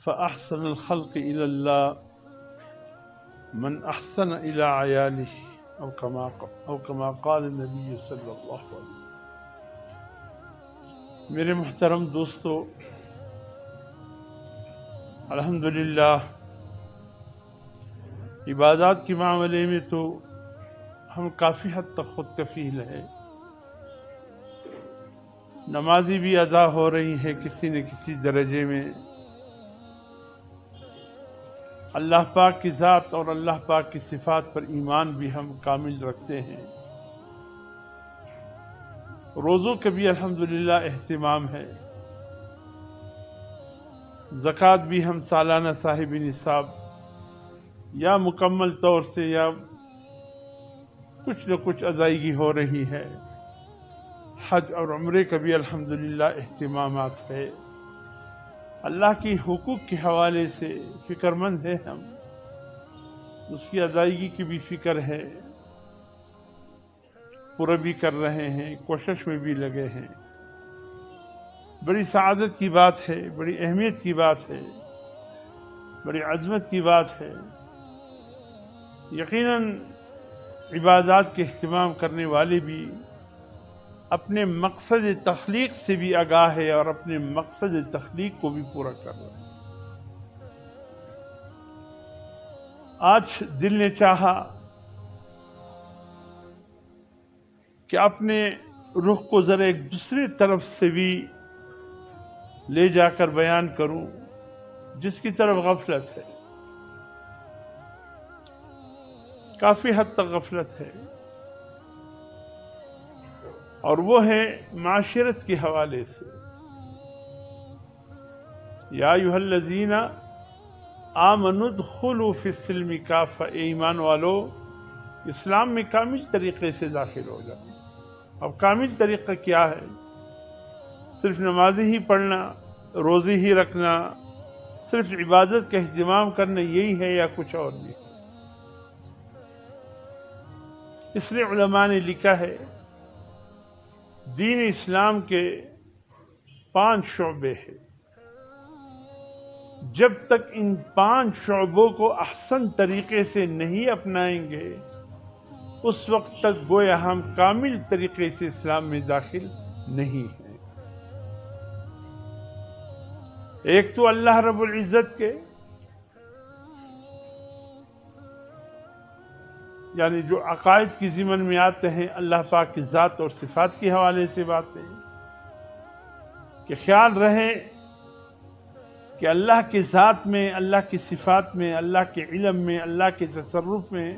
فأحسن الخلق إلى الله من أحسن إلى عياله أو كما قال النبي صلی اللہ علیہ وسلم۔ میرے محترم دوستو، الحمدللہ عبادات کے معاملے میں تو ہم کافی حد تک خود کفیل ہیں۔ نمازی بھی ادا ہو رہی ہیں کسی نہ کسی درجے میں، اللہ پاک کی ذات اور اللہ پاک کی صفات پر ایمان بھی ہم کامل رکھتے ہیں۔ روزوں کا بھی الحمدللہ اہتمام ہے، زکوٰۃ بھی ہم سالانہ صاحب نصاب یا مکمل طور سے یا کچھ نہ کچھ ادائیگی ہو رہی ہے۔ حج اور عمرے کا بھی الحمدللہ اہتمامات ہے۔ اللہ کی حقوق کے حوالے سے فکر مند ہے ہم، اس کی ادائیگی کی بھی فکر ہے، پورا بھی کر رہے ہیں، کوشش میں بھی لگے ہیں۔ بڑی سعادت کی بات ہے، بڑی اہمیت کی بات ہے، بڑی عظمت کی بات ہے۔ یقیناً عبادات کے اہتمام کرنے والے بھی اپنے مقصد تخلیق سے بھی آگاہ ہے اور اپنے مقصد تخلیق کو بھی پورا کر رہے ہیں۔ آج دل نے چاہا کہ اپنے رخ کو ذرا ایک دوسری طرف سے بھی لے جا کر بیان کروں، جس کی طرف غفلت ہے، کافی حد تک غفلت ہے، اور وہ ہے معاشرت کے حوالے سے۔ یا ایھا الذین آمنوا ادخلوا فی السلم کافۃ، ایمان والو اسلام میں کامل طریقے سے داخل ہو جائیں۔ اب کامل طریقہ کیا ہے؟ صرف نمازیں ہی پڑھنا، روزے ہی رکھنا، صرف عبادت کا اہتمام کرنا، یہی ہے یا کچھ اور بھی؟ اس لیے علماء نے لکھا ہے دین اسلام کے 5 شعبے ہیں، جب تک ان 5 شعبوں کو احسن طریقے سے نہیں اپنائیں گے اس وقت تک گویا ہم کامل طریقے سے اسلام میں داخل نہیں ہیں۔ ایک تو اللہ رب العزت کے یعنی جو عقائد کی ضمن میں آتے ہیں، اللہ پاک کی ذات اور صفات کے حوالے سے باتیں کہ خیال رہے کہ اللہ کی ذات میں، اللہ کی صفات میں، اللہ کے علم میں، اللہ کے تصرف میں،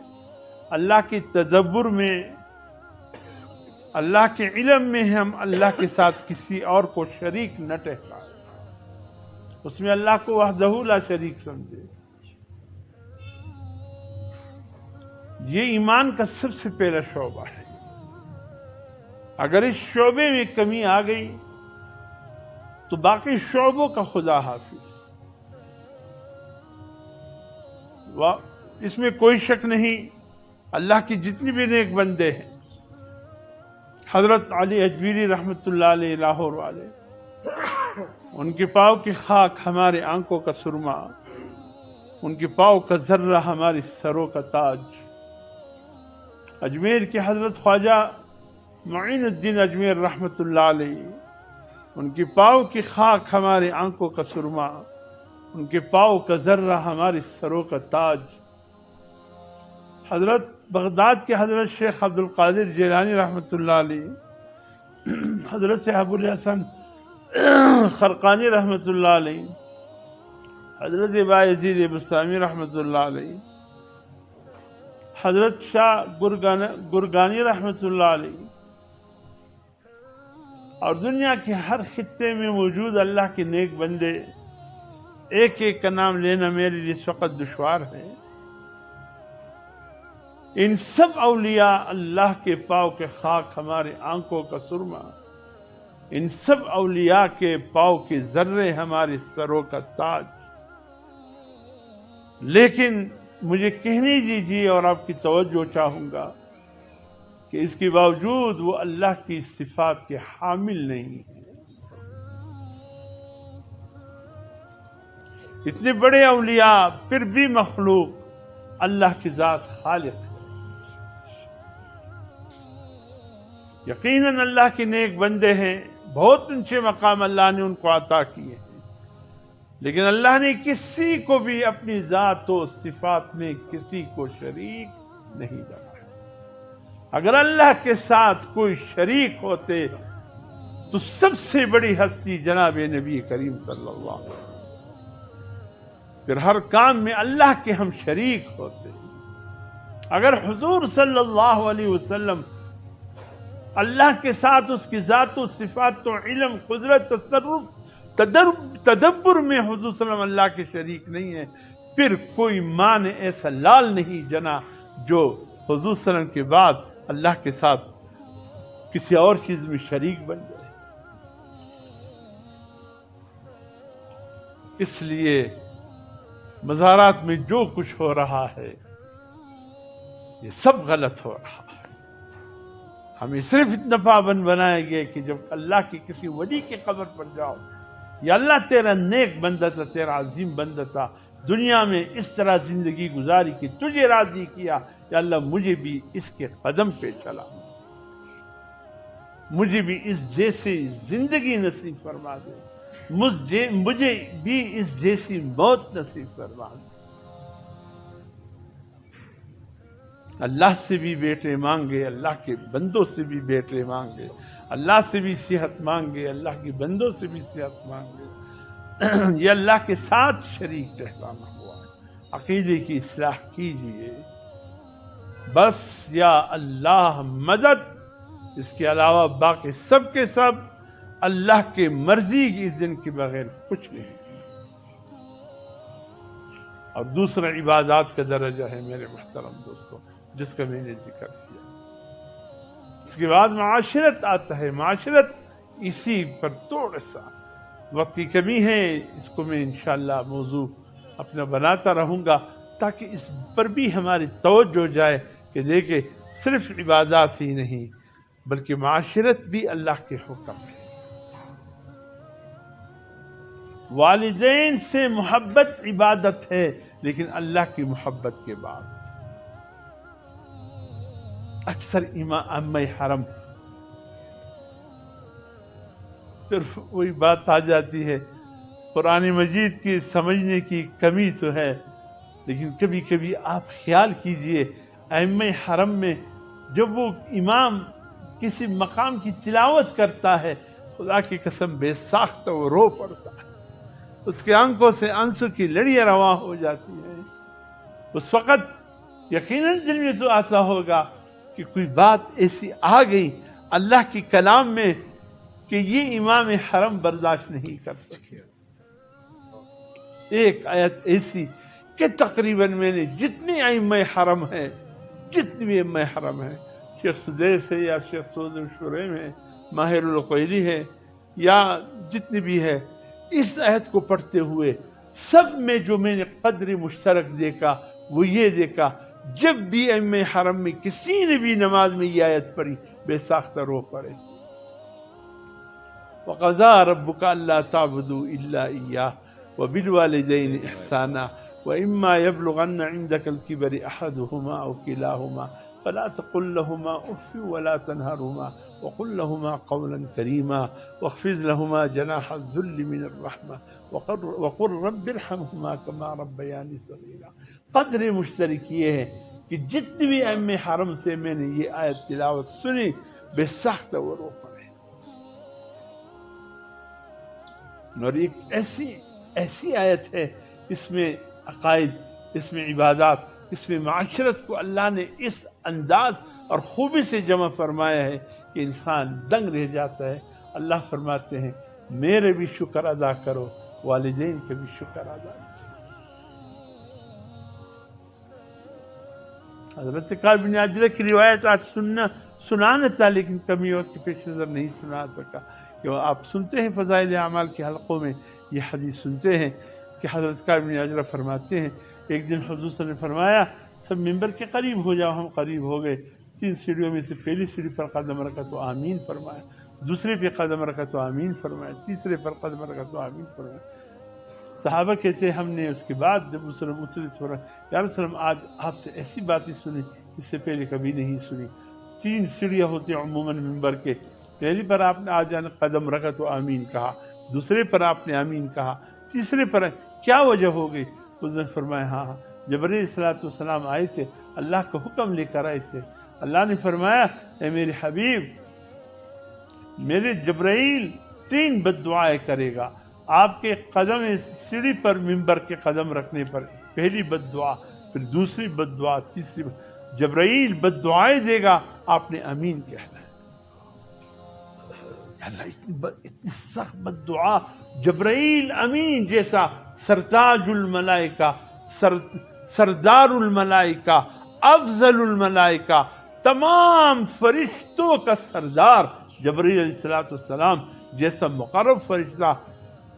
اللہ کے تدبر میں، اللہ کے علم میں ہم اللہ کے ساتھ کسی اور کو شریک نہ ٹھہرائیں، اس میں اللہ کو وحدہ لا شریک سمجھے۔ یہ ایمان کا سب سے پہلا شعبہ ہے۔ اگر اس شعبے میں کمی آ گئی تو باقی شعبوں کا خدا حافظ۔ اس میں کوئی شک نہیں، اللہ کی جتنی بھی نیک بندے ہیں، حضرت علی اجمیری رحمۃ اللہ علیہ لاہور والے، ان کے پاؤں کی خاک ہمارے آنکھوں کا سرما، ان کے پاؤں کا ذرہ ہماری سروں کا تاج۔ اجمیر کے حضرت خواجہ معین الدین اجمیر رحمۃ اللہ علیہ، ان کے پاؤں کی خاک ہمارے آنکھوں کا سرما، ان کے پاؤں کا ذرہ ہماری سروں کا تاج۔ حضرت بغداد کے حضرت شیخ عبد القادر جیلانی رحمۃ اللہ علیہ، حضرت ابو الحسن خرقانی رحمۃ اللہ علیہ، حضرت بایزید بستامی رحمۃ اللہ علیہ، حضرت شاہ گرگانی رحمۃ اللہ علیہ، اور دنیا کے ہر خطے میں موجود اللہ کے نیک بندے، ایک ایک کا نام لینا میرے لیے اس وقت دشوار ہے۔ ان سب اولیاء اللہ کے پاؤں کے خاک ہمارے آنکھوں کا سرما، ان سب اولیاء کے پاؤں کے ذرے ہمارے سروں کا تاج۔ لیکن مجھے کہنے دیجیے اور آپ کی توجہ چاہوں گا کہ اس کے باوجود وہ اللہ کی صفات کے حامل نہیں ہیں۔ اتنے بڑے اولیاء پھر بھی مخلوق، اللہ کی ذات خالق ہے۔ یقیناً اللہ کے نیک بندے ہیں، بہت اونچے مقام اللہ نے ان کو عطا کیے ہیں، لیکن اللہ نے کسی کو بھی اپنی ذات و صفات میں کسی کو شریک نہیں بنایا۔ اگر اللہ کے ساتھ کوئی شریک ہوتے تو سب سے بڑی ہستی جناب نبی کریم صلی اللہ علیہ وسلم، پھر ہر کام میں اللہ کے ہم شریک ہوتے۔ اگر حضور صلی اللہ علیہ وسلم اللہ کے ساتھ اس کی ذات و صفات و علم، قدرت، تصرف، تدبر میں حضور صلی اللہ علیہ وسلم اللہ کے شریک نہیں ہے، پھر کوئی ماں نے ایسا لال نہیں جنا جو حضور صلی اللہ علیہ وسلم کے بعد اللہ کے ساتھ کسی اور چیز میں شریک بن جائے۔ اس لیے مزارات میں جو کچھ ہو رہا ہے یہ سب غلط ہو رہا ہے۔ ہمیں صرف اتنا پابند بنایا گیا کہ جب اللہ کی کسی ولی کی قبر پر جاؤ، یا اللہ تیرا نیک بندہ تھا، تیرا عظیم بندہ تھا، دنیا میں اس طرح زندگی گزاری کہ تجھے راضی کیا، یا اللہ مجھے بھی اس کے قدم پہ چلا، مجھے بھی اس جیسی زندگی نصیب فرما دے، مجھے بھی اس جیسی موت نصیب فرما دے۔ اللہ سے بھی بیٹے مانگے، اللہ کے بندوں سے بھی بیٹے مانگے، اللہ سے بھی صحت مانگے، اللہ کے بندوں سے بھی صحت مانگے۔ یہ اللہ کے ساتھ شریک ٹھہرانا ہوا ہے۔ عقیدے کی اصلاح کیجئے، بس یا اللہ مدد، اس کے علاوہ باقی سب کے سب اللہ کے مرضی کی اذن کے بغیر کچھ نہیں۔ اور دوسرا عبادات کا درجہ ہے میرے محترم دوستوں، جس کا میں نے ذکر کیا۔ اس کے بعد معاشرت آتا ہے۔ معاشرت اسی پر تھوڑا سا وقت کی کمی ہے، اس کو میں انشاءاللہ موضوع اپنا بناتا رہوں گا تاکہ اس پر بھی ہماری توجہ جائے کہ دیکھیں صرف عبادات ہی نہیں بلکہ معاشرت بھی اللہ کے حکم ہے۔ والدین سے محبت عبادت ہے، لیکن اللہ کی محبت کے بعد اکثر ائمہ حرم، پھر وہی بات آ جاتی ہے، قرآن مجید کی سمجھنے کی کمی تو ہے، لیکن کبھی کبھی آپ خیال کیجئے ائمہ حرم میں جب وہ امام کسی مقام کی تلاوت کرتا ہے، خدا کی قسم بے ساختہ وہ رو پڑتا ہے، اس کے آنکھوں سے آنسو کی لڑیاں رواں ہو جاتی ہیں۔ اس وقت یقیناً دل میں تو آتا ہوگا کہ کوئی بات ایسی آ گئی اللہ کی کلام میں کہ یہ امام حرم برداشت نہیں کر سکے۔ ایک آیت ایسی کہ تقریباً میں نے جتنی ائمہ حرم ہیں، جتنی بھی ائمہ حرم ہیں، شیخ سدیس ہے یا شیخ سعود شریم ہے، ماہر القیلی ہے یا جتنی بھی ہے، اس آیت کو پڑھتے ہوئے سب میں جو میں نے قدر مشترک دیکھا وہ یہ دیکھا، جب بھی ائمہ حرم میں کسی نے بھی نماز میں یہ آیت پڑھی بے ساختہ رو پڑے۔ وَقَضَىٰ رَبُّكَ أَلَّا تَعْبُدُوا إِلَّا إِيَّاهُ وَبِالْوَالِدَيْنِ إِحْسَانًا وَإِمَّا يَبْلُغَنَّ عِندَكَ الْكِبَرَ أَحَدُهُمَا أَوْ كِلَاهُمَا فلا تقل لهما اف ولا تنهرهما وقل لهما قولا كريما واخفض لهما جناح الذل من الرحمة وقل رب ارحمهما كما ربياني صغيرا۔ قدر مشترک یہ ہے کہ جتنی بھی ائمہ حرم سے میں نے یہ آیت تلاوت سنی بے ساختہ وہ رو پڑے۔ اور ایک ایسی آیت ہے، اس میں عقائد، اس میں عبادات، اس میں معاشرت کو اللہ نے اس انداز اور خوبی سے جمع فرمایا ہے کہ انسان دنگ رہ جاتا ہے۔ اللہ فرماتے ہیں میرے بھی شکر ادا کرو، والدین کے بھی شکر ادا کرو۔ حضرت کعب بن عجلہ کی روایت آج سنانا تھا لیکن کمیوں کے پیش نظر نہیں سنا سکا، کہ آپ سنتے ہیں فضائل اعمال کے حلقوں میں یہ حدیث سنتے ہیں کہ حضرت کعب بن عجلہ فرماتے ہیں ایک دن حضور صلی اللہ علیہ وسلم نے فرمایا سب ممبر کے قریب ہو جاؤ، ہم قریب ہو گئے، 3 سیڑھیوں میں سے پہلی سیڑھی پر قدم رکھا تو آمین فرمایا، دوسرے پہ قدم رکھا تو آمین فرمایا، تیسرے پر قدم رکھا تو آمین فرمایا۔ صحابہ کہتے ہم نے اس کے بعد جب مسلم مسلط ہو رہا یا رسول اللہ آج آپ سے ایسی باتیں سنی اس سے پہلے کبھی نہیں سنی. 3 سیڑھیاں ہوتی ہیں عموماً ممبر کے. پہلی پر آپ نے آج قدم رکھا تو آمین کہا, دوسرے پر آپ نے آمین کہا, تیسرے پر کیا وجہ ہو گئی؟ اس نے فرمایا ہاں جبرائیل الصلوۃ والسلام آئے تھے, اللہ کا حکم لے کر آئے تھے. اللہ نے فرمایا اے میرے حبیب, میرے جبرائیل 3 بد دعائیں کرے گا آپ کے قدم سیڑھی پر ممبر کے قدم رکھنے پر. پہلی بد دعا, پھر دوسری بد دعا, تیسری جبرائیل بد دعائیں دے گا, آپ نے امین کہنا ہے. اللہ اتنی سخت بد دعا, جبرائیل امین جیسا سرتاج الملائکہ, سردار الملائکہ, افضل الملائکہ, تمام فرشتوں کا سردار جبرائیل علیہ السلام جیسا مقرب فرشتہ,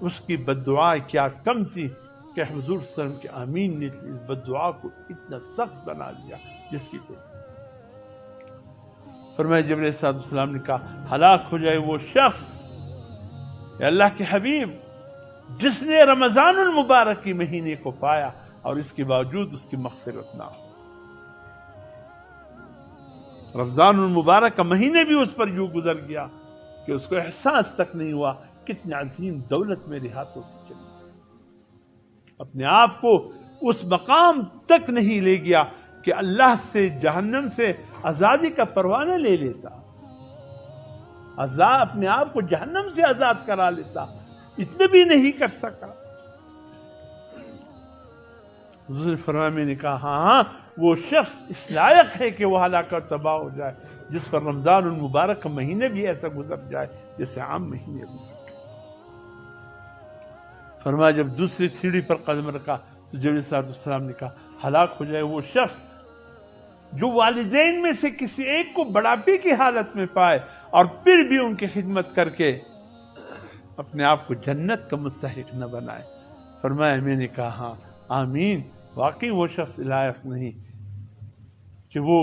اس کی بد دعا کیا کم تھی کہ حضور صلی اللہ علیہ وسلم کے آمین نے اس بد دعا کو اتنا سخت بنا دیا جس کی کوئی. فرمایا جبرائیل علیہ السلام نے کہا ہلاک ہو جائے وہ شخص اے اللہ کے حبیب جس نے رمضان المبارک کے مہینے کو پایا اور اس کے باوجود اس کی مغفرت نہ ہو. رمضان المبارک کا مہینے بھی اس پر یوں گزر گیا کہ اس کو احساس تک نہیں ہوا کتنی عظیم دولت میرے ہاتھوں سے چلی. اپنے آپ کو اس مقام تک نہیں لے گیا کہ اللہ سے جہنم سے آزادی کا پروانہ لے لیتا, اپنے آپ کو جہنم سے آزاد کرا لیتا, اتنے بھی نہیں کر سکا. حضور فرمایا میں نے کہا ہاں وہ شخص اس لائق ہے کہ وہ ہلاک اور تباہ ہو جائے جس پر رمضان المبارک کا مہینے بھی ایسا گزر جائے جیسے عام مہینے گزر گئے. فرمایا جب دوسری سیڑھی پر قدم رکھا تو جبرائیل صلی اللہ علیہ وسلم نے کہا ہلاک ہو جائے وہ شخص جو والدین میں سے کسی ایک کو بڑھاپے کی حالت میں پائے اور پھر بھی ان کی خدمت کر کے اپنے آپ کو جنت کا مستحق نہ بنائے. فرمایا میں نے کہا ہاں آمین, واقعی وہ شخص لائق نہیں کہ وہ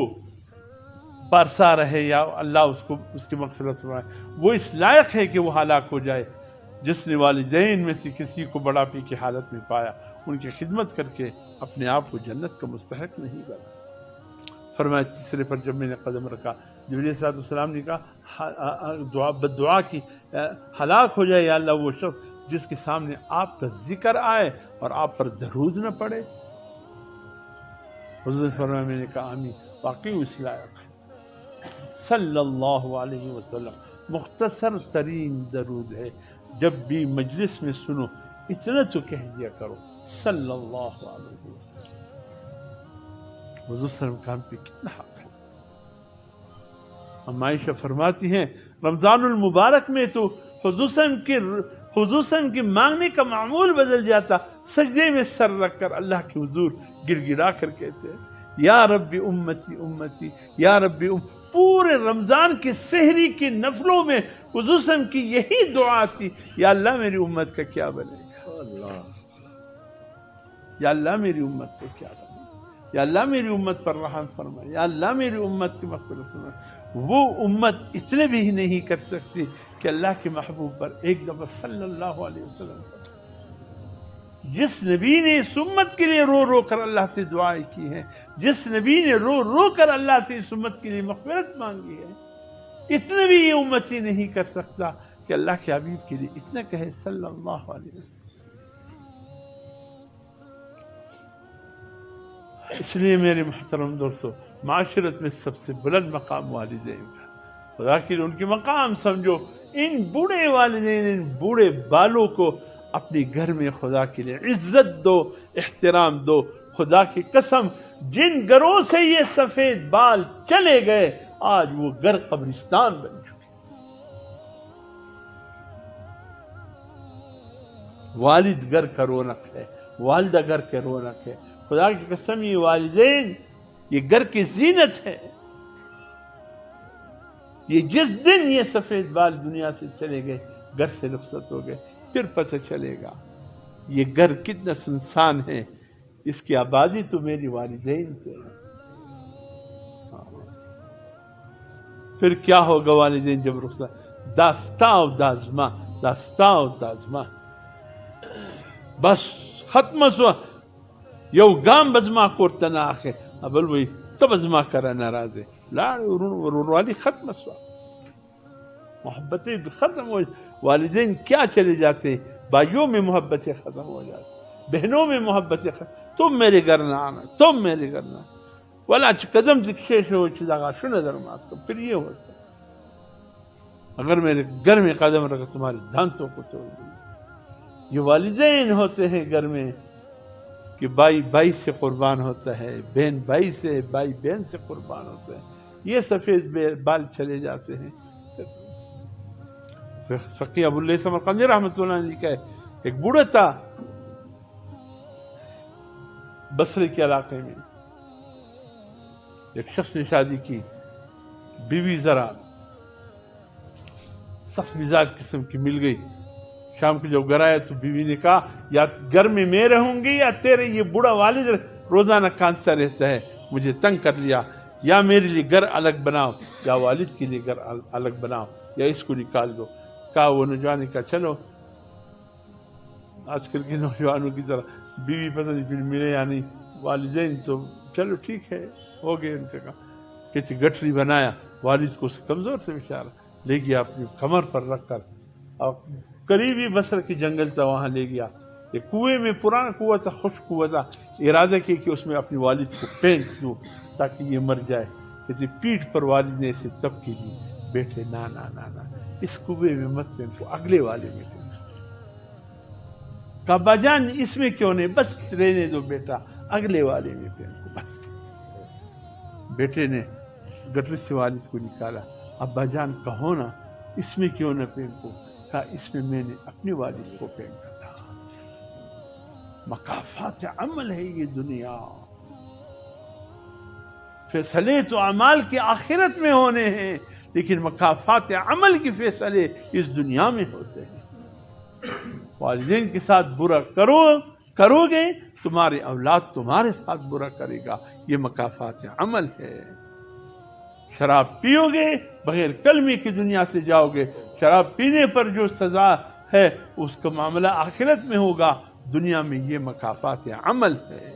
پرسا رہے یا اللہ اس کی مغفرت فرمائے. وہ اس لائق ہے کہ وہ ہلاک ہو جائے جس نے والدین میں سے کسی کو بڑھاپے کی حالت میں پایا, ان کی خدمت کر کے اپنے آپ کو جنت کا مستحق نہیں بنا. فرمایا تیسرے پر جب میں نے قدم رکھا جبرائیل صلی اللہ علیہ وسلم نے کہا بد دعا کی ہلاک ہو جائے یا اللہ وہ شخص جس کے سامنے آپ کا ذکر آئے اور آپ پر درود نہ پڑے. حضور فرمایا میں نے کہا آمین, واقعی اس لائق ہے. صلی اللہ علیہ وسلم مختصر ترین درود ہے, جب بھی مجلس میں سنو اتنا تو کہہ دیا کرو صلی اللہ علیہ وسلم. حضور صلی اللہ علیہ وسلم کا ہم پہ کتنا حق ہے. ہم عائشہ فرماتی ہیں رمضان المبارک میں تو حضور صلی اللہ علیہ وسلم کی مانگنے کا معمول بدل جاتا, سجدے میں سر رکھ کر اللہ کے حضور گر گرا کر کہتے یا رب امتی امتی یا رب پورے رمضان کے سحری کے نفلوں میں حضور صلی اللہ علیہ وسلم کی یہی دعا تھی, یا اللہ میری امت کا کیا بنے گا, یا اللہ میری امت کا کیا بنے گا, یا اللہ میری امت پر رحم فرمائے, یا اللہ میری امت کی مغفرت فرمائے. وہ امت اتنے بھی ہی نہیں کر سکتی کہ اللہ کے محبوب پر ایک دفعہ صلی اللہ علیہ وسلم, جس نبی نے اس امت کے لیے رو رو کر اللہ سے دعائیں کی ہیں, جس نبی نے رو رو کر اللہ سے اس امت کے لیے مغفرت مانگی ہے, اتنے بھی یہ امت ہی نہیں کر سکتا کہ اللہ کے حبیب کے لیے اتنا کہے صلی اللہ علیہ وسلم. اس لیے میرے محترم دوستو, معاشرت میں سب سے بلند مقام والدین کا, خدا کی ان کی مقام سمجھو. ان بوڑھے والدین, ان بوڑھے بالوں کو اپنے گھر میں خدا کے لیے عزت دو, احترام دو. خدا کی قسم جن گھروں سے یہ سفید بال چلے گئے آج وہ گھر قبرستان بن چکے. والد گھر کا رونق ہے, والدہ گھر کا رونق ہے. خدا کی قسم یہ والدین یہ گھر کی زینت ہے. یہ جس دن یہ سفید بال دنیا سے چلے گئے, گھر سے رخصت ہو گئے, پھر پتہ چلے گا یہ گھر کتنا سنسان ہے. اس کی آبادی تو میری والدین تھے. پھر کیا ہوگا والدین جب رخصت, داستان و دازما, داستان و دازما. بس ختم سو یو ګام به زما کور ته نه اخی بل وی ته به زما کره ناراضه لاړ وروروالی ختم سوا محبتیں ختم ہو والدین کیا چلے جاتے بھائیوں میں محبتیں ختم ہو جاتی بہنوں میں محبتیں ختم تم میرے گھر نہ آنا تم میرے گھر نہ ولا قدم دکشیش ہو چیزا شو نظر مات کو پھر یہ ہوتا اگر میرے گھر میں قدم رکھا تمہارے دانتوں کو توڑ دوں یہ والدین ہوتے ہیں گھر میں کہ بھائی بھائی سے قربان ہوتا ہے بہن بھائی سے بھائی بہن سے قربان ہوتا ہے یہ سفید بال چلے جاتے ہیں فقی ابو اللہ سمرقندی رحمۃ اللہ علیہ کا ایک بوڑھا تھا بصرے کے علاقے میں ایک شخص نے شادی کی بیوی ذرا سخت مزاج قسم کی مل گئی شام کو جب گھر آیا تو بیوی نے کہا یا گھر میں رہوں گی یا تیرے یہ بوڑھا والد روزانہ کانسا رہتا ہے مجھے تنگ کر لیا یا میرے لیے گھر الگ بناؤ یا والد کے لیے گھر الگ بناؤ یا اس کو نکال دو کہا وہ نوجوان نے کہا چلو آج کل کے نوجوانوں کی طرح بیوی پتہ نہیں پھر ملے یا نہیں والدین تو چلو ٹھیک ہے ہو گئے ان کا کام کسی گٹھری بنایا والد کو کمزور سے بیچارہ لے گیا اپنی کمر پر رکھ کر اور قریبی بصر کی جنگل تھا وہاں لے گیا ایک کنویں میں پرانا کنواں تھا خشک کنواں تھا ارادہ کیا کہ اس میں اپنی والد کو پھینک دوں تاکہ یہ مر جائے کسی پیٹھ پر والد نے اسے تب کی دی بیٹے نا نا نا نا اس کنویں میں مت پھینکو اگلے والے میں کہا ابا جان اس میں کیوں نہیں بس رہنے دو بیٹا اگلے والے میں پھینکو بس بیٹے نے گٹر سے والد کو نکالا ابا جان کہو نا اس میں کیوں نہ پھینکو کہا اس میں میں نے اپنے والد کو پھینکا تھا مکافات عمل ہے یہ دنیا فیصلے تو اعمال کے آخرت میں ہونے ہیں لیکن مکافات عمل کے فیصلے اس دنیا میں ہوتے ہیں والدین کے ساتھ برا کرو گے تمہارے اولاد تمہارے ساتھ برا کرے گا یہ مکافات عمل ہے شراب پیو گے بغیر کلمے کی دنیا سے جاؤ گے شراب پینے پر جو سزا ہے اس کا معاملہ آخرت میں ہوگا دنیا میں یہ مکافات عمل ہے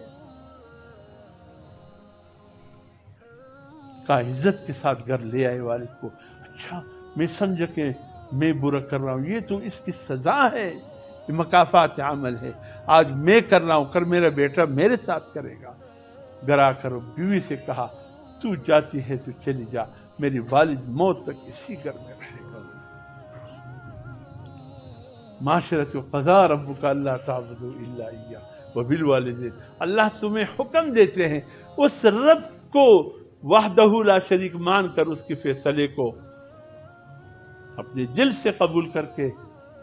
کا عزت کے ساتھ گھر لے آئے والد کو اچھا میں سمجھ کے میں برا کر رہا ہوں یہ تو اس کی سزا ہے یہ مکافات عمل ہے آج میں کر رہا ہوں کر میرا بیٹا میرے ساتھ کرے گا گھر آ کر بیوی سے کہا تو جاتی ہے تو چلی جا میری والد موت تک اسی گھر میں رہے گا معاشرت قضا ربک اللہ تعبدوا الا ایاہ وبالوالدین اللہ تمہیں حکم دیتے ہیں اس رب کو وحدہ لا شریک مان کر اس کے فیصلے کو اپنے دل سے قبول کر کے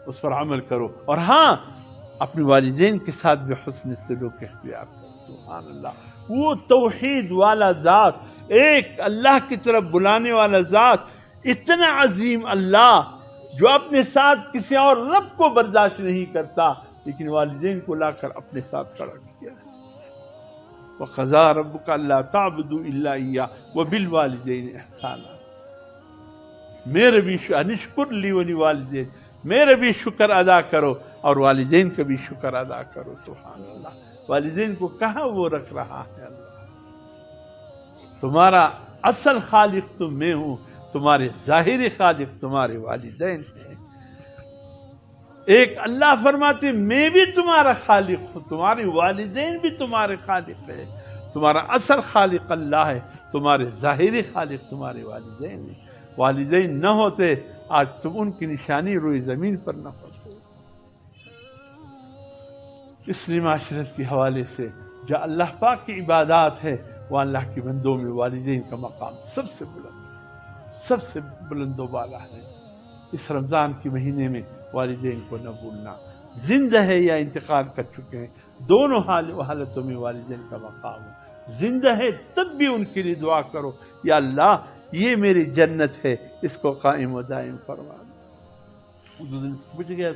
اس پر عمل کرو اور ہاں اپنے والدین کے ساتھ بھی حسن سلوک اختیار کرو سبحان اللہ وہ توحید والا ذات ایک اللہ کی طرف بلانے والا ذات اتنا عظیم اللہ جو اپنے ساتھ کسی اور رب کو برداشت نہیں کرتا لیکن والدین کو لا کر اپنے ساتھ کھڑا کیا ہے وَقَضَىٰ رَبُّكَ أَلَّا تَعْبُدُوا إِلَّا إِيَّاهُ وَبِالْوَالِدَيْنِ إِحْسَانًا میرے بھی انشکر لی ولی والدین میرے بھی شکر ادا کرو اور والدین کا بھی شکر ادا کرو سبحان اللہ والدین کو کہاں وہ رکھ رہا ہے اللہ تمہارا اصل خالق تو میں ہوں تمہارے ظاہری خالق تمہارے والدین ہیں ایک اللہ فرماتے میں بھی تمہارا خالق ہوں تمہارے والدین بھی تمہارے خالق ہے تمہارا اصل خالق اللہ ہے تمہارے ظاہری خالق تمہارے والدین ہیں والدین نہ ہوتے آج تم ان کی نشانی روئی زمین پر نہ ہوتے اس لیے معاشرت کے حوالے سے جو اللہ پاک کی عبادات ہے وہ اللہ کے بندوں میں والدین کا مقام سب سے بلند و بالا ہے اس رمضان کے مہینے میں والدین کو نہ بھولنا زندہ ہے یا انتقال کر چکے ہیں دونوں حالتوں میں والدین کا مقام ہے زندہ ہے تب بھی ان کے لیے دعا کرو یا اللہ یہ میری جنت ہے اس کو قائم و دائم فرما پوچھ گیا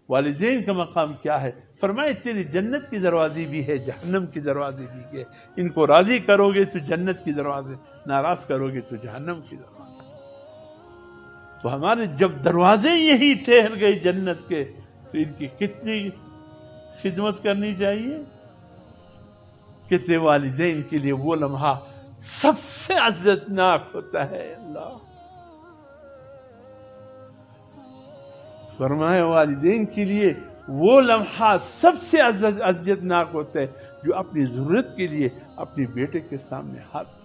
والدین کا مقام کیا ہے فرمائے تیری جنت کی دروازے بھی ہے جہنم کی دروازے بھی ہے ان کو راضی کرو گے تو جنت کی دروازے ناراض کرو گے تو جہنم کی دروازے تو ہمارے جب دروازے یہی ٹھہر گئے جنت کے تو ان کی کتنی خدمت کرنی چاہیے. کتنے والدین کے لیے وہ لمحہ سب سے عزتناک ہوتا ہے. اللہ فرمائے والدین کے لیے وہ لمحہ سب سے عزتناک ہوتا ہے جو اپنی ضرورت کے لیے اپنے بیٹے کے سامنے ہاتھ.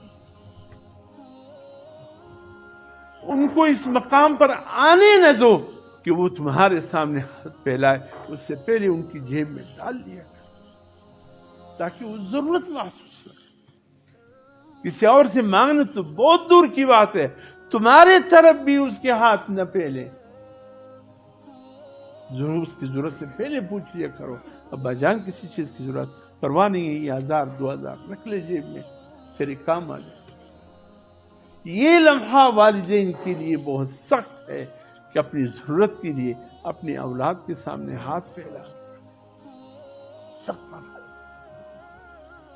ان کو اس مقام پر آنے نہ دو کہ وہ تمہارے سامنے ہاتھ پھیلائے، اس سے پہلے ان کی جیب میں ڈال دیا تاکہ وہ ضرورت محسوس کرے. کسی اور سے مانگنا تو بہت دور کی بات ہے، تمہارے طرف بھی اس کے ہاتھ نہ پھیلے. ضرور اس کی ضرورت سے پہلے پوچھ لیا کرو. ابا جان کسی چیز کی ضرورت، پرواہ نہیں ہے، یہ 1000 2000 رکھ لے جیب میں، تیرے کام آ جائے. یہ لمحہ والدین کے لیے بہت سخت ہے کہ اپنی ضرورت کے لیے اپنی اولاد کے سامنے ہاتھ پھیلا. سخت مرحلہ.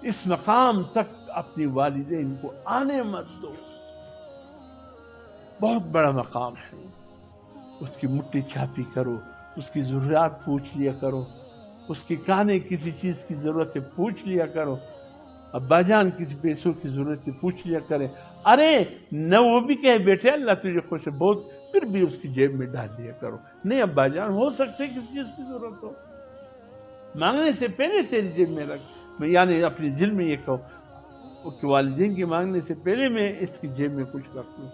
اس مقام تک اپنی والدین کو آنے مت دو. بہت بڑا مقام ہے. اس کی مٹھی چھاپی کرو، اس کی ضروریات پوچھ لیا کرو، اس کی کہنے کسی چیز کی ضرورت سے پوچھ لیا کرو. ابا جان کسی پیسوں کی ضرورت سے پوچھ لیا کرے. ارے نہ وہ بھی کہے بیٹے اللہ تجھے خوش ہے بہت، پھر بھی اس کی جیب میں ڈال دیا کرو. نہیں ابا جان ہو سکتے کسی چیز کی ضرورت ہو، مانگنے سے پہلے تیری جیب میں رکھ. میں یعنی اپنے دل میں یہ کہو کہ والدین کے مانگنے سے پہلے میں اس کی جیب میں کچھ رکھ لوں.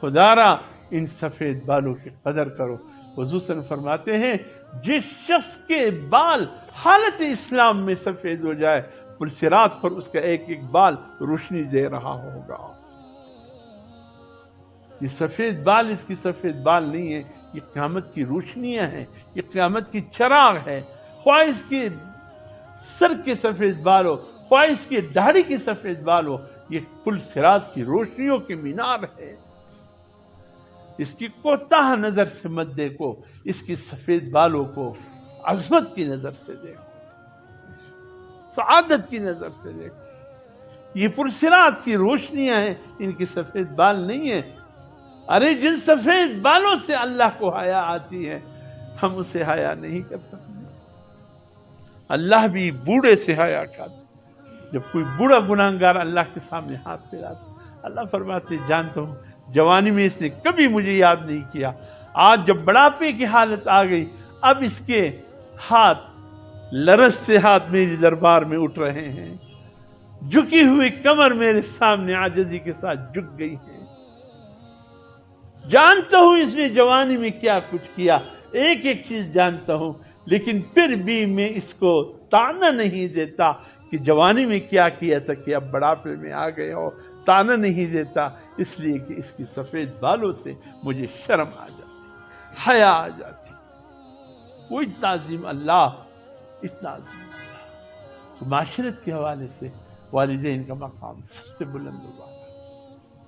خدا را ان سفید بالوں کی قدر کرو. حضور صلی اللہ علیہ وسلم فرماتے ہیں جس شخص کے بال حالت اسلام میں سفید ہو جائے پرصراط پر اس کا ایک ایک بال روشنی دے رہا ہوگا. یہ سفید بال اس کی سفید بال نہیں ہے، یہ قیامت کی روشنیاں ہیں، یہ قیامت کی چراغ ہے. خواہ اس کے سر کے سفید بال ہو، خواہ اس کی داڑھی کے سفید بال ہو، یہ پل صراط کی روشنیوں کے مینار ہے. اس کی کوتاہ نظر سے مت دیکھو، اس کی سفید بالوں کو عظمت کی نظر سے دیکھو، سعادت کی نظر سے دیکھو. یہ پرصراط کی روشنیاں ہیں، ان کی سفید بال نہیں ہیں. ارے جن سفید بالوں سے اللہ کو حیا آتی ہے ہم اسے حیا نہیں کر سکتے. اللہ بھی بوڑھے سے حیا کرتا. جب کوئی بوڑھا گناہگار اللہ کے سامنے ہاتھ پھیلاتا، اللہ فرماتے جانتا ہوں جوانی میں اس نے کبھی مجھے یاد نہیں کیا، آج جب بڑھاپے کی حالت آ گئی اب اس کے ہاتھ لرز سے ہاتھ میری دربار میں اٹھ رہے ہیں، جھکی ہوئی کمر میرے سامنے عاجزی کے ساتھ جھک گئی ہے. جانتا ہوں اس نے جوانی میں کیا کچھ کیا، ایک ایک چیز جانتا ہوں، لیکن پھر بھی میں اس کو تانا نہیں دیتا کہ جوانی میں کیا کیا تھا کہ اب بڑھاپے میں آ گئے ہو. تانا نہیں دیتا اس لیے کہ اس کی سفید بالوں سے مجھے شرم آ جاتی، حیا آ جاتی. وہ اتنا عظیم اللہ، اتنا عظیم اللہ. تو معاشرت کے حوالے سے والدین کا مقام سب سے بلند ہوا،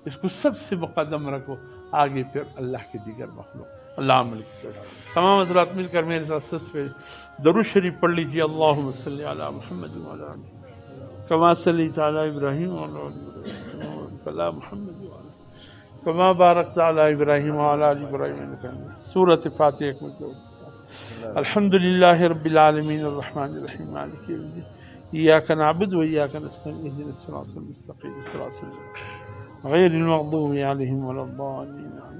اس کو سب سے مقدم رکھو، آگے پھر اللہ کے دیگر مخلوق. اللہ ملک. تمام حضرات مل کر میرے ساتھ سب سے درود شریف پڑھ لیجیے. اللہم صلی علی محمد وعلی آلہ کما صلیت علی ابراہیم وعلی آل ابراہیم علی محمد وعلی کما بارکت علی ابراہیم وعلی آل ابراہیم انک حمید مجید. سورۃ فاتحہ میں الحمدللہ رب العالمین الرحمن الرحیم مالک یوم الدین ایاک نعبد و ایاک نستعین اهدنا الصراط المستقیم صراط الذین غیر المغضوب علیہم ولا الضالین.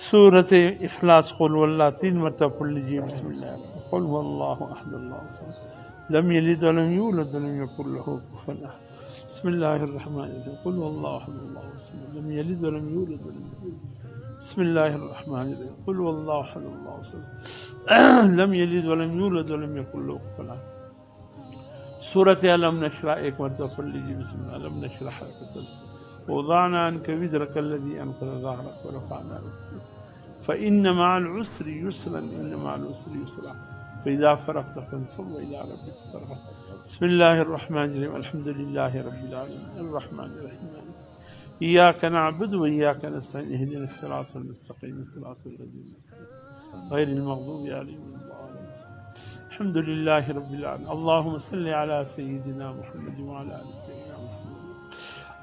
سورۃ اخلاص قل واللہ 3 مرتبہ پڑھ لیجیے. بسم اللہ قل واللہ احد اللہ الصمد لم یلد ولم یولد ولم یکن له کفوا احد. بسم اللہ الرحمن الرحیم قل واللہ احد اللہ الصمد لم یلد ولم یولد ولم یکن. بسم اللہ الرحمن الرحیم قل واللہ احد اللہ الصمد لم یلد ولم یولد ولم یکن له کفوا احد. سورۃ علم نشرح 1 مرتبہ پڑھ لیجیے. بسم اللہ علم نشرح لک صدرک ووضعنا عنك وزرك الذي أنقض ظهرك ورفعنا لك فإن مع العسر يسرا إن مع العسر يسرا فإذا فرغت فانصب وإلى ربك فارغب. بسم الله الرحمن الرحيم الحمد لله رب العالمين الرحمن الرحيم إياك نعبد وإياك نستعين اهدنا الصراط المستقيم صراط الذين غير المغضوب عليهم ولا الضالين. الحمد لله رب العالمين. اللهم صل على سيدنا محمد وعلى آل سيدنا محمد.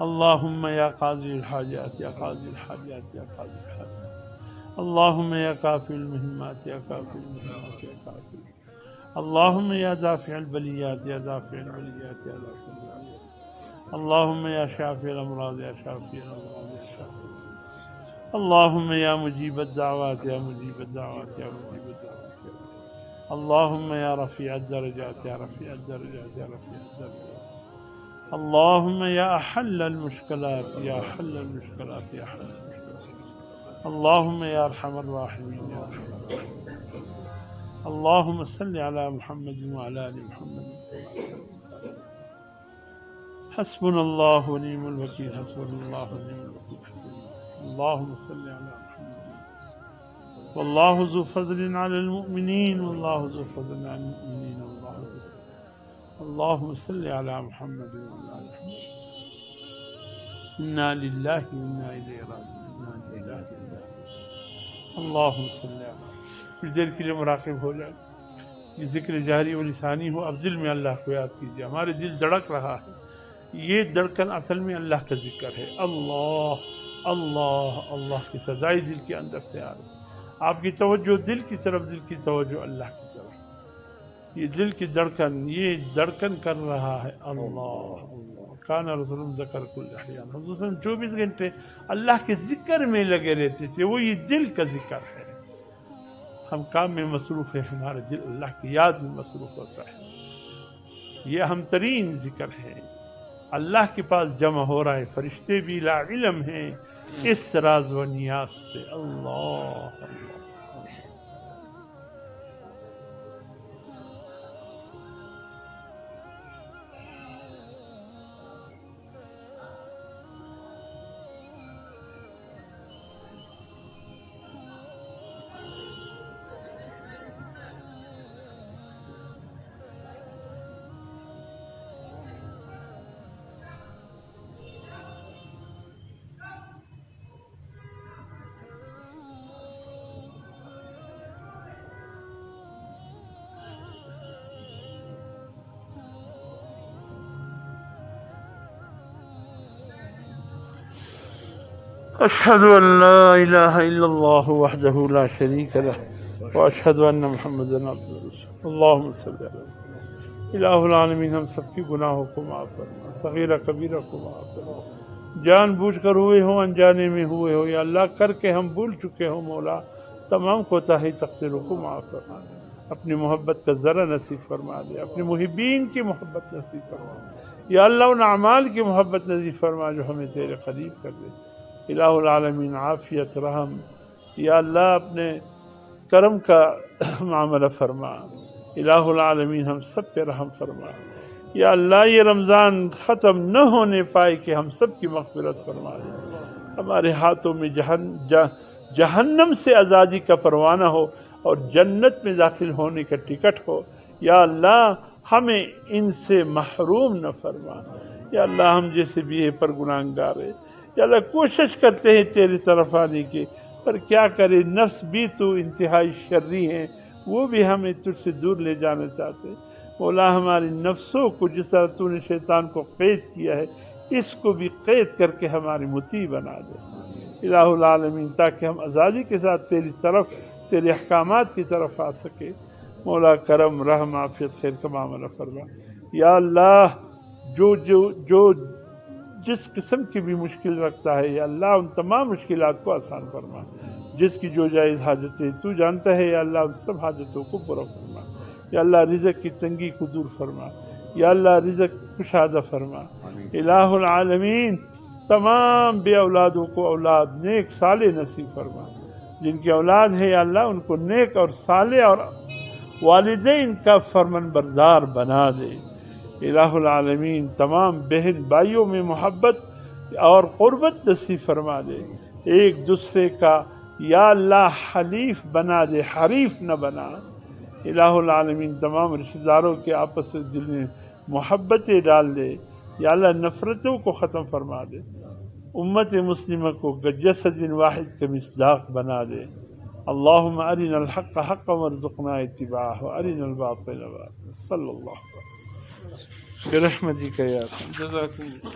اللهم يا قاضي الحاجات يا قاضي الحاجات يا قاضي الحاجات اللهم يا كافي المهمات يا كافي المهمات يا كافي. اللهم يا دافع البليات يا دافع البليات يا دافع البليات. اللهم يا شافي الأمراض يا شافي الأمراض يا شافي. اللهم يا مجيب الدعوات يا مجيب الدعوات يا مجيب الدعوات يا رب. اللهم يا رفيع الدرجات يا رفيع الدرجات يا رفيع الدرجات. اللهم يا أحل المشكلات يا حل المشكلات يا حل المشكلات. اللهم يا أرحم الراحمين يا أرحم الراحمين. اللهم صل على محمد وعلى آل محمد. حسبنا الله ونعم الوكيل حسبنا الله ونعم الوكيل حسبنا الله. اللهم صل على محمد. والله ذو فضل على المؤمنين والله ذو فضل على المؤمنين والله ذو فضل. اللهم صل على محمد وعلى آل محمد. إنا لله وإنا إليه راجعون. إنا لله وإنا إليه راجعون. اللهم صل على. کچھ دیر کے لیے مراقب ہو جائے. یہ ذکر جہری و لسانی ہو. اب دل میں اللہ کو یاد کیجیے. ہمارے دل دھڑک رہا ہے. یہ دھڑکن اصل میں اللہ کا ذکر ہے. اللہ اللہ اللہ کی سزائی دل کے اندر سے آ رہی. آپ کی توجہ دل کی طرف, دل کی توجہ اللہ کی طرف. یہ دل کی دھڑکن, یہ دھڑکن کر رہا ہے اللہ اللہ. کان رسول ذکر کل احیان. حضور 24 گھنٹے اللہ کے ذکر میں لگے رہتے تھے. وہ یہ دل کا ذکر ہے. ہم کام میں مصروف ہیں, ہمارا دل اللہ کی یاد میں مصروف ہوتا ہے. یہ اہم ترین ذکر ہے. اللہ کے پاس جمع ہو رہا ہے. فرشتے بھی لا علم ہیں اس راز و نیاز سے. اللہ اللہ. أشهد أن لا إله إلا الله وحده لا شريك له وأشهد أن محمدا عبده ورسوله. اللهم صل على سيدنا الہ العالمین. ہم سب کی گناہوں کو معاف فرما, صغیرہ کبیرہ کو معاف فرما. جان بوجھ کر ہوئے ہوں, انجانے میں ہوئے ہو, یا اللہ کر کے ہم بھول چکے ہوں, مولا تمام کوتاہی تقصیروں کو معاف فرما. اپنی محبت کا ذرا نصیب فرما دے. اپنے محبین کی محبت نصیب فرما. یا اللہ ان اعمال کی محبت نصیب فرما جو ہمیں تیرے قریب کر دے. الہ العالمین عافیت رحم. یا اللہ اپنے کرم کا معاملہ فرما. الہ العالمین ہم سب پہ رحم فرما. یا اللہ یہ رمضان ختم نہ ہونے پائے کہ ہم سب کی مغفرت فرما دے. ہمارے ہاتھوں میں جہنم سے آزادی کا پروانہ ہو اور جنت میں داخل ہونے کا ٹکٹ ہو. یا اللہ ہمیں ان سے محروم نہ فرما. یا اللہ ہم جیسے بھی ہے پر گناہگار ہے. یا اللہ کوشش کرتے ہیں تیری طرف آنے کی, پر کیا کرے, نفس بھی تو انتہائی شرری ہیں, وہ بھی ہمیں تجھ سے دور لے جانا چاہتے. مولا ہماری نفسوں کو جس طرح تو نے شیطان کو قید کیا ہے, اس کو بھی قید کر کے ہماری مطیع بنا دے. الہ العالمین تاکہ ہم آزادی کے ساتھ تیری طرف, تیرے احکامات کی طرف آ سکے. مولا کرم رحم عافیت خیر کا معاملہ فرما. یا اللہ جو جس قسم کی بھی مشکل رکھتا ہے, یا اللہ ان تمام مشکلات کو آسان فرما. جس کی جو جائز حاجت ہے تو جانتا ہے, یا اللہ ان سب حاجتوں کو پورا فرما. یا اللہ رزق کی تنگی کو دور فرما. یا اللہ رزق کشادہ فرما. الہ العالمین تمام بے اولادوں کو اولاد نیک صالح نصیب فرما. جن کی اولاد ہے یا اللہ ان کو نیک اور صالح اور والدین کا فرمان بردار بنا دے. الہ العالمین تمام بہن بھائیوں میں محبت اور قربت نصیب فرما دے. ایک دوسرے کا یا اللہ حلیف بنا دے, حریف نہ بنا. الہ العالمین تمام رشتہ داروں کے آپس سے دل میں محبتیں ڈال دے. یا اللہ نفرتوں کو ختم فرما دے. امت مسلمہ کو جسد واحد کا مصداق بنا دے. اللہم ارنا الحق حقا وارزقنا اتباعہ وارنا الباطل باطلا. صلی اللہ علیہ وسلم برحمتک یا ارحم. جزاکم اللہ.